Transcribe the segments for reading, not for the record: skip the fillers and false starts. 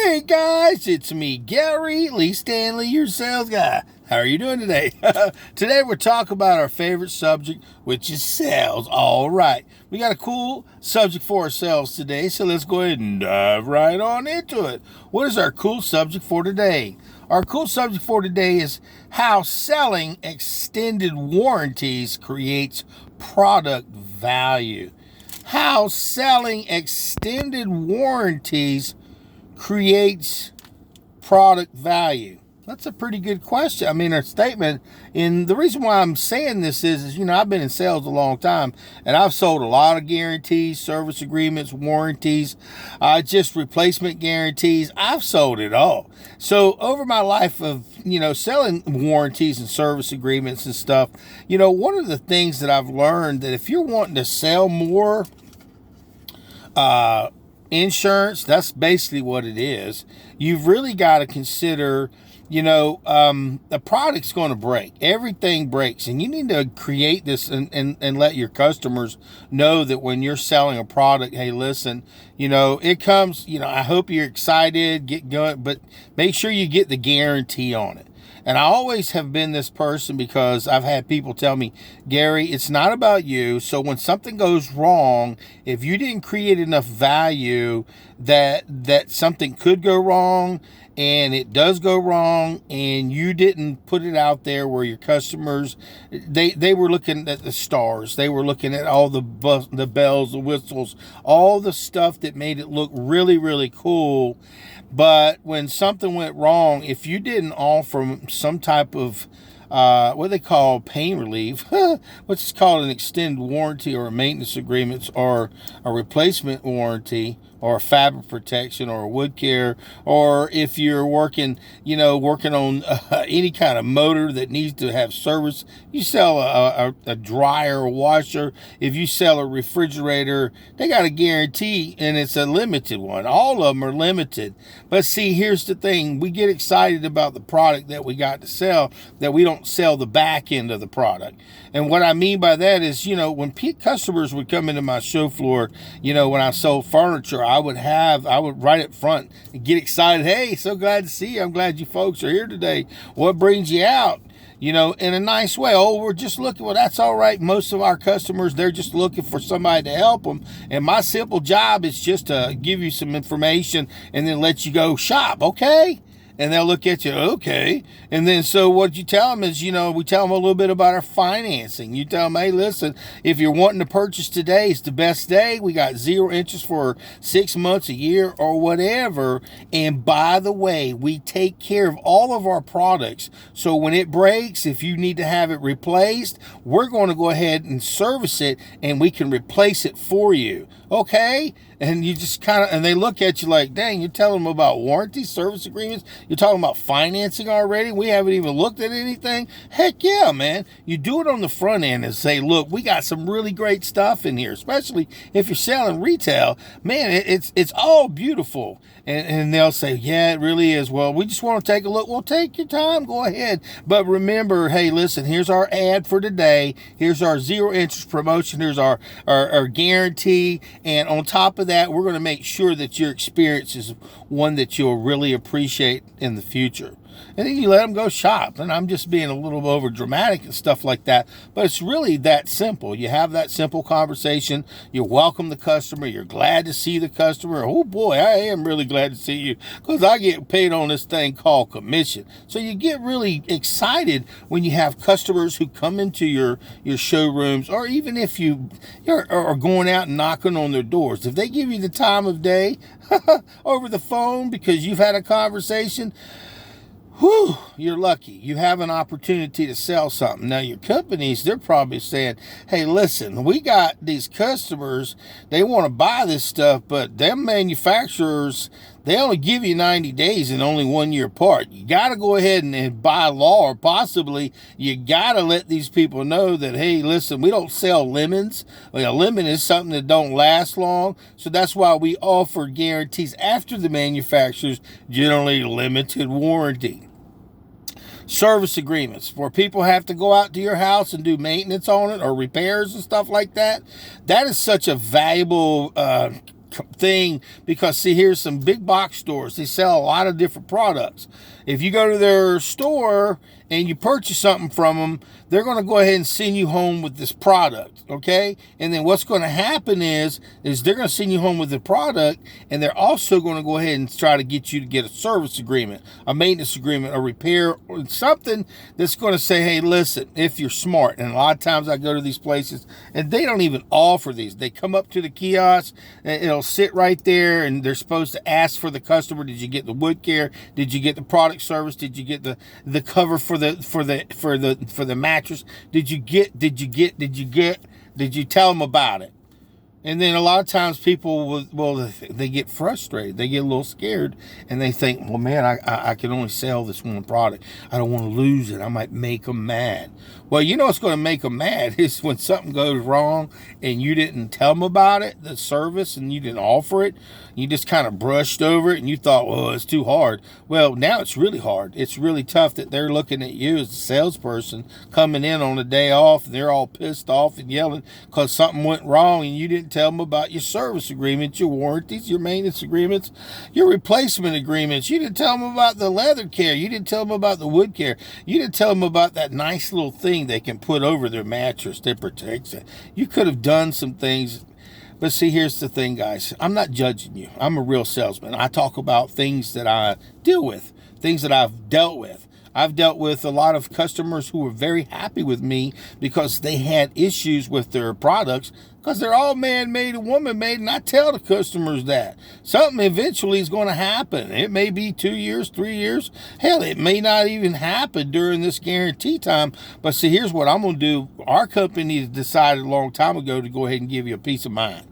Hey guys, it's me, Gary Lee Stanley, your sales guy. How are you doing today? Today we're talking about our favorite subject, which is sales. All right, we got a cool subject for ourselves today, so let's go ahead and dive right on into it. What is our cool subject for today? Our cool subject for today is how selling extended warranties creates product value. How selling extended warranties creates product value. That's a pretty good question. I mean, a statement. And the reason why I'm saying this is, I've been in sales a long time, and I've sold a lot of guarantees, service agreements, warranties, just replacement guarantees. I've sold it all. So over my life of, selling warranties and service agreements and stuff, one of the things that I've learned that if you're wanting to sell more, insurance, that's basically what it is. You've really got to consider, the product's going to break. Everything breaks, and you need to create this and let your customers know that when you're selling a product, hey, listen, it comes, I hope you're excited, get going, but make sure you get the guarantee on it. And I always have been this person because I've had people tell me, Gary, it's not about you. So when something goes wrong, if you didn't create enough value that something could go wrong, and it does go wrong, and you didn't put it out there where your customers, they were looking at the stars, they were looking at all the bells, the whistles, all the stuff that made it look really, really cool. But when something went wrong, if you didn't offer some type of what they call pain relief, which is called an extended warranty or a maintenance agreement or a replacement warranty or a fabric protection or a wood care, or if you're working on any kind of motor that needs to have service, you sell a dryer or washer. If you sell a refrigerator, they got a guarantee, and it's a limited one. All of them are limited. But see, here's the thing. We get excited about the product that we got to sell, that we don't sell the back end of the product. And what I mean by that is, when customers would come into my show floor, when I sold furniture, I would right up front get excited. Hey, so glad to see you. I'm glad you folks are here today. What brings you out? In a nice way. Oh, we're just looking. Well, that's all right. Most of our customers, they're just looking for somebody to help them. And my simple job is just to give you some information and then let you go shop. Okay? And they'll look at you, okay. And then so what you tell them is, we tell them a little bit about our financing. You tell them, hey, listen, if you're wanting to purchase today, it's the best day. We got 0 interest for 6 months, a year, or whatever. And by the way, we take care of all of our products. So when it breaks, if you need to have it replaced, we're going to go ahead and service it, and we can replace it for you. Okay? And you just and they look at you like, dang, you're telling them about warranty, service agreements. You're talking about financing already. We haven't even looked at anything. Heck yeah, man. You do it on the front end and say, look, we got some really great stuff in here, especially if you're selling retail. Man, it's all beautiful. And they'll say, yeah, it really is. Well, we just want to take a look. Well, take your time. Go ahead. But remember, hey, listen, here's our ad for today. Here's our 0 interest promotion. Here's our guarantee. And on top of that, we're going to make sure that your experience is one that you'll really appreciate in the future. And then you let them go shop. And I'm just being a little over dramatic and stuff like that. But it's really that simple. You have that simple conversation. You welcome the customer. You're glad to see the customer. Oh boy, I am really glad to see you, because I get paid on this thing called commission. So you get really excited when you have customers who come into your showrooms, or even if you are going out and knocking on their doors. If they give you the time of day over the phone because you've had a conversation, whew, you're lucky. You have an opportunity to sell something. Now, your companies, they're probably saying, hey, listen, we got these customers, they want to buy this stuff, but them manufacturers, they only give you 90 days and only 1 year apart. You got to go ahead and by law, or possibly you got to let these people know that, hey, listen, we don't sell lemons. A lemon is something that don't last long. So that's why we offer guarantees after the manufacturer's generally limited warranty. Service agreements where people have to go out to your house and do maintenance on it or repairs and stuff like that. That is such a valuable thing, because see, here's some big box stores. They sell a lot of different products. If you go to their store and you purchase something from them, they're going to go ahead and send you home with this product, okay? And then what's going to happen is they're going to send you home with the product, and they're also going to go ahead and try to get you to get a service agreement, a maintenance agreement, a repair, or something that's going to say, hey, listen, if you're smart. And a lot of times I go to these places and they don't even offer these. They come up to the kiosk, and it'll sit right there, and they're supposed to ask for the customer, did you get the wood care? Did you get the product service? Did you get the cover for the mattress? Did you tell them about it? And then a lot of times people they get frustrated. They get a little scared, and they think, well, man, I can only sell this one product. I don't want to lose it. I might make them mad. Well, you know what's going to make them mad is when something goes wrong and you didn't tell them about it, the service, and you didn't offer it. You just kind of brushed over it, and you thought, well, it's too hard. Well, now it's really hard. It's really tough that they're looking at you as a salesperson coming in on a day off, and they're all pissed off and yelling because something went wrong, and you didn't tell them about your service agreements, your warranties, your maintenance agreements, your replacement agreements. You didn't tell them about the leather care. You didn't tell them about the wood care. You didn't tell them about that nice little thing they can put over their mattress that protects it. You could have done some things. But see, here's the thing, guys. I'm not judging you. I'm a real salesman. I talk about things that I deal with, things that I've dealt with. I've dealt with a lot of customers who were very happy with me because they had issues with their products, because they're all man-made and woman-made, and I tell the customers that. Something eventually is going to happen. It may be 2 years, 3 years. Hell, it may not even happen during this guarantee time. But see, here's what I'm going to do. Our company decided a long time ago to go ahead and give you a peace of mind.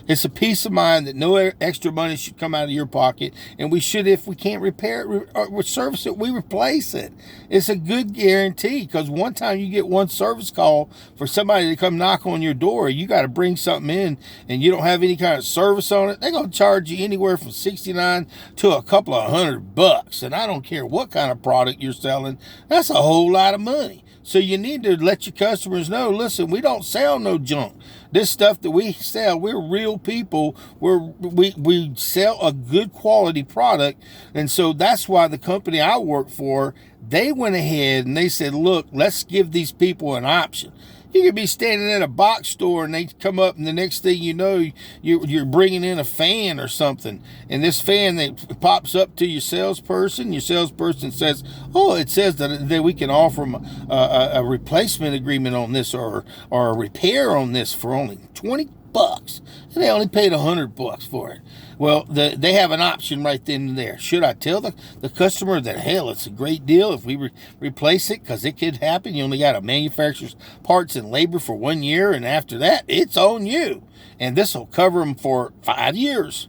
It's a peace of mind that no extra money should come out of your pocket, and we should, if we can't repair it or service it, we replace it. It's a good guarantee, because one time you get one service call for somebody to come knock on your door, you got to bring something in, and you don't have any kind of service on it, they're going to charge you anywhere from $69 to a couple of $100. And I don't care what kind of product you're selling, that's a whole lot of money. So you need to let your customers know, listen, we don't sell no junk. This stuff that we sell, we're real people. We sell a good quality product. And so that's why the company I work for, they went ahead and they said, look, let's give these people an option. You could be standing in a box store and they come up, and the next thing you know, you're bringing in a fan or something. And this fan that pops up to your salesperson says, oh, it says that we can offer them a replacement agreement on this, or a repair on this for only $20. And they only paid $100 for it. Well, they have an option right then and there. Should I tell the customer that, hell, it's a great deal if we replace it, because it could happen. You only got to manufacture parts and labor for 1 year, and after that, it's on you. And this will cover them for 5 years.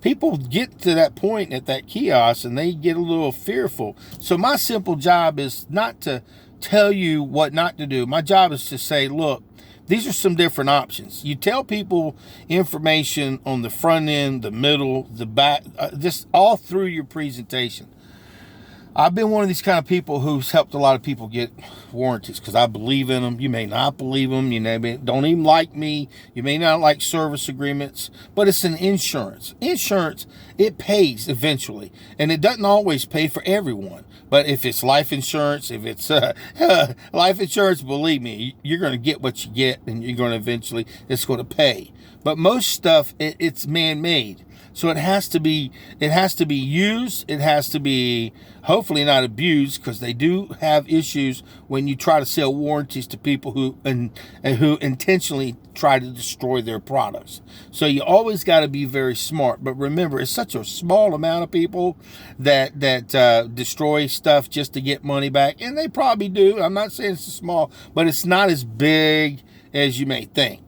People get to that point at that kiosk, and they get a little fearful. So my simple job is not to tell you what not to do. My job is to say, look, these are some different options. You tell people information on the front end, the middle, the back, just all through your presentation. I've been one of these kind of people who's helped a lot of people get warranties because I believe in them. You may not believe them. You don't even like me. You may not like service agreements, but it's an insurance. Insurance, it pays eventually, and it doesn't always pay for everyone. But if it's life insurance, life insurance, believe me, you're going to get what you get, and you're going to eventually, it's going to pay. But most stuff, it's man-made. So it has to be used. It has to be hopefully not abused, because they do have issues when you try to sell warranties to people who intentionally try to destroy their products. So you always got to be very smart. But remember, it's such a small amount of people that destroy stuff just to get money back, and they probably do. I'm not saying it's small, but it's not as big as you may think.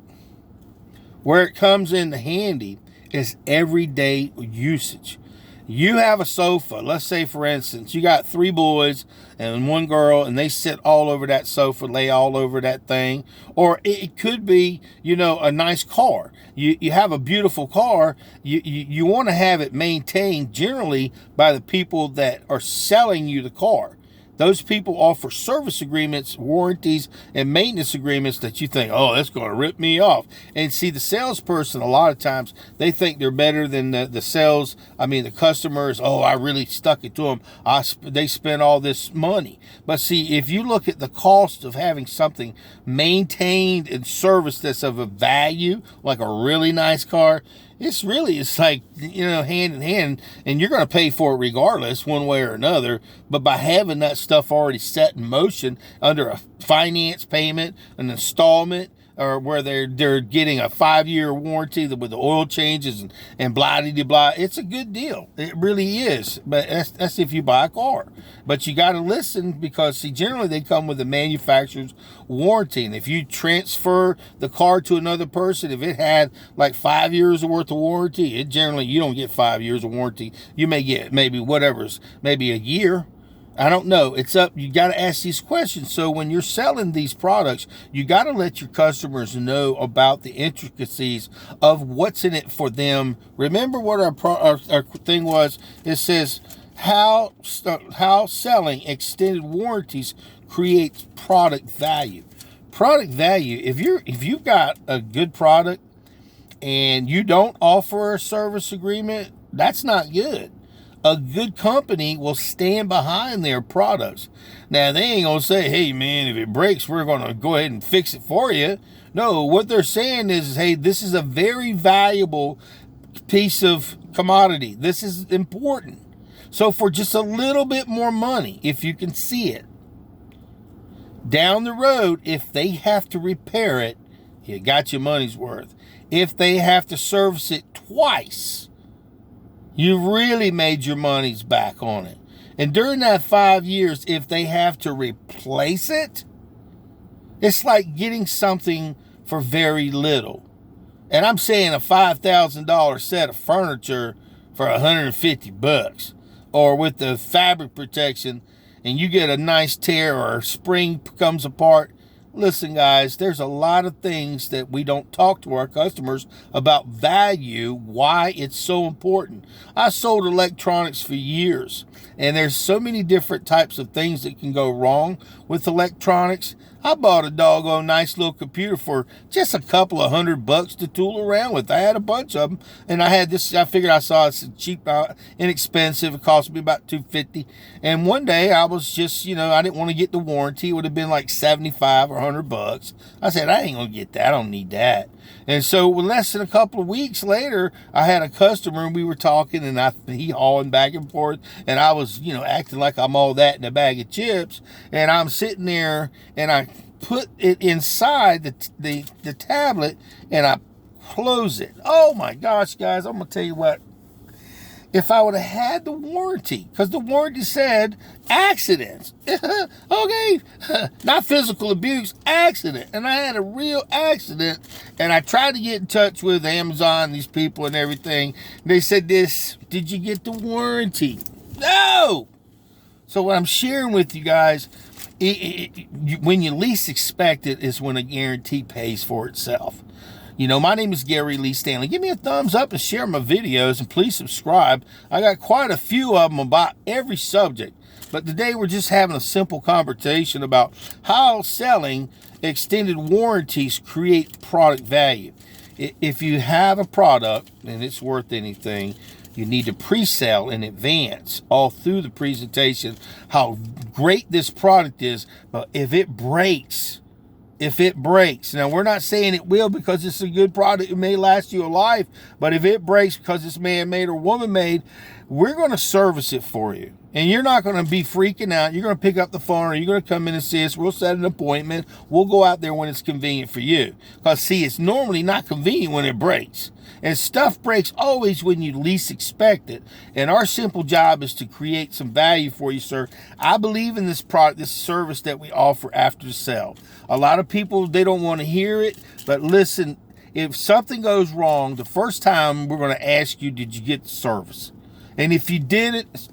Where it comes in handy is everyday usage. You have a sofa. Let's say, for instance, you got 3 boys and 1 girl, and they sit all over that sofa, lay all over that thing. Or it could be, a nice car. You have a beautiful car. You want to have it maintained generally by the people that are selling you the car. Those people offer service agreements, warranties, and maintenance agreements that you think, oh, that's going to rip me off. And see, the salesperson, a lot of times, they think they're better than the customers. Oh, I really stuck it to them. They spent all this money. But see, if you look at the cost of having something maintained and serviced that's of a value, like a really nice car, it's like, hand in hand, and you're going to pay for it regardless, one way or another. But by having that stuff already set in motion under a finance payment, an installment, or where they're getting a 5-year warranty with the oil changes and blah de blah, it's a good deal. It really is. But that's if you buy a car. But you got to listen, because see, generally they come with the manufacturer's warranty, and if you transfer the car to another person, if it had like 5 years worth of warranty, you don't get 5 years of warranty. You may get maybe a year. I don't know. It's up. You got to ask these questions. So when you're selling these products, you got to let your customers know about the intricacies of what's in it for them. Remember what our thing was? It says how selling extended warranties creates product value. Product value. If you've got a good product and you don't offer a service agreement, that's not good. A good company will stand behind their products. Now, they ain't going to say, hey, man, if it breaks, we're going to go ahead and fix it for you. No, what they're saying is, hey, this is a very valuable piece of commodity. This is important. So for just a little bit more money, if you can see it, down the road, if they have to repair it, you got your money's worth. If they have to service it twice, you've really made your money's back on it. And during that 5 years, if they have to replace it, it's like getting something for very little. And I'm saying a $5,000 set of furniture for $150, or with the fabric protection, and you get a nice tear or a spring comes apart. Listen, guys, there's a lot of things that we don't talk to our customers about value, why it's so important. I sold electronics for years, and there's so many different types of things that can go wrong with electronics. I bought a doggone nice little computer for just a couple of $100 to tool around with. I had a bunch of them, and I figured I saw it's cheap, inexpensive. It cost me about $250. And one day I was just, I didn't want to get the warranty. It would have been like $75 or $100. I said, I ain't going to get that. I don't need that. And so less than a couple of weeks later, I had a customer, and we were talking, and he hauling back and forth, and I was, acting like I'm all that in a bag of chips. And I'm sitting there, and I put it inside the tablet, and I close it. Oh my gosh, guys, I'm gonna tell you what. If I would have had the warranty, because the warranty said accidents, okay, not physical abuse, accident, and I had a real accident, and I tried to get in touch with Amazon, these people and everything. They said did you get the warranty? No. So what I'm sharing with you guys, when you least expect it is when a guarantee pays for itself. My name is Gary Lee Stanley. Give me a thumbs up and share my videos, and please subscribe. I got quite a few of them about every subject. But today we're just having a simple conversation about how selling extended warranties create product value. If you have a product and it's worth anything, you need to pre-sell in advance, all through the presentation, how great this product is. But if it breaks, now we're not saying it will, because it's a good product, it may last you a life, but if it breaks because it's man-made or woman-made, we're going to service it for you. And you're not going to be freaking out. You're going to pick up the phone, or you're going to come in and see us. We'll set an appointment. We'll go out there when it's convenient for you. Because, see, it's normally not convenient when it breaks. And stuff breaks always when you least expect it. And our simple job is to create some value for you, sir. I believe in this product, this service that we offer after the sale. A lot of people, they don't want to hear it. But listen, if something goes wrong, the first time we're going to ask you, did you get the service? And if you didn't,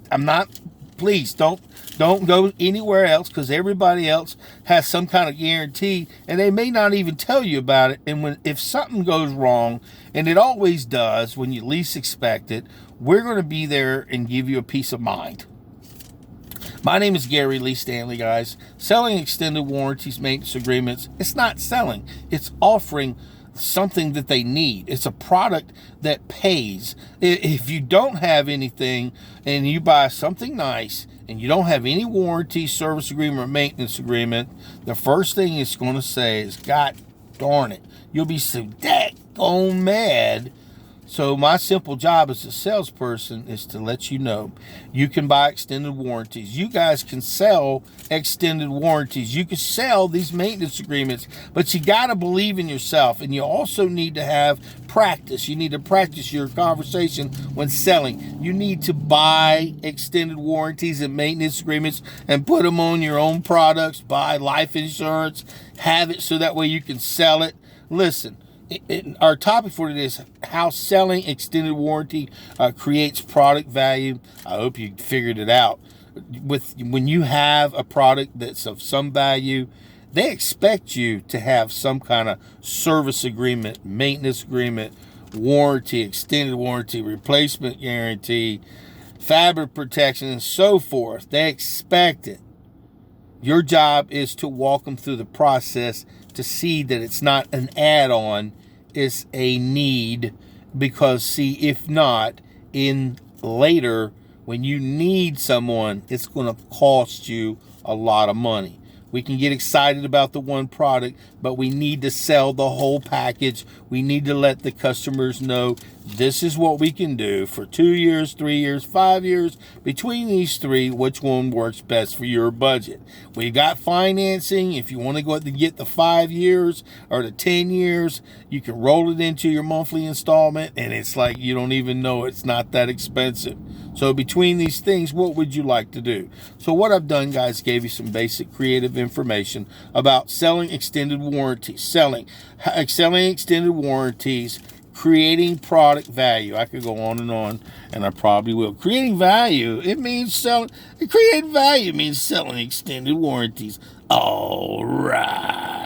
please don't go anywhere else, because everybody else has some kind of guarantee, and they may not even tell you about it. And if something goes wrong, and it always does when you least expect it, we're going to be there and give you a peace of mind. My name is Gary Lee Stanley, guys. Selling extended warranties, maintenance agreements, it's not selling. It's offering something that they need. It's a product that pays. If you don't have anything and you buy something nice and you don't have any warranty, service agreement, or maintenance agreement, the first thing it's going to say is, God darn it. You'll be so daggone mad. So my simple job as a salesperson is to let you know you can buy extended warranties. You guys can sell extended warranties. You can sell these maintenance agreements, but you got to believe in yourself. And you also need to have practice. You need to practice your conversation when selling. You need to buy extended warranties and maintenance agreements and put them on your own products. Buy life insurance. Have it so that way you can sell it. Listen. Our topic for today is how selling extended warranty creates product value. I hope you figured it out. When you have a product that's of some value, they expect you to have some kind of service agreement, maintenance agreement, warranty, extended warranty, replacement guarantee, fabric protection, and so forth. They expect it. Your job is to walk them through the process to see that it's not an add-on, it's a need. Because see, if not, in later when you need someone, it's going to cost you a lot of money. We can get excited about the one product, but we need to sell the whole package. We need to let the customers know this is what we can do for 2 years, 3 years, 5 years. Between these three, which one works best for your budget? We got financing. If you want to go ahead and get the 5 years or the 10 years, you can roll it into your monthly installment, and it's like you don't even know it's not that expensive. So between these things, what would you like to do? So what I've done, guys, gave you some basic creative information about selling extended warranties, selling extended warranties, creating product value. I could go on, and I probably will. Creating value, it means selling. Creating value means selling extended warranties. All right.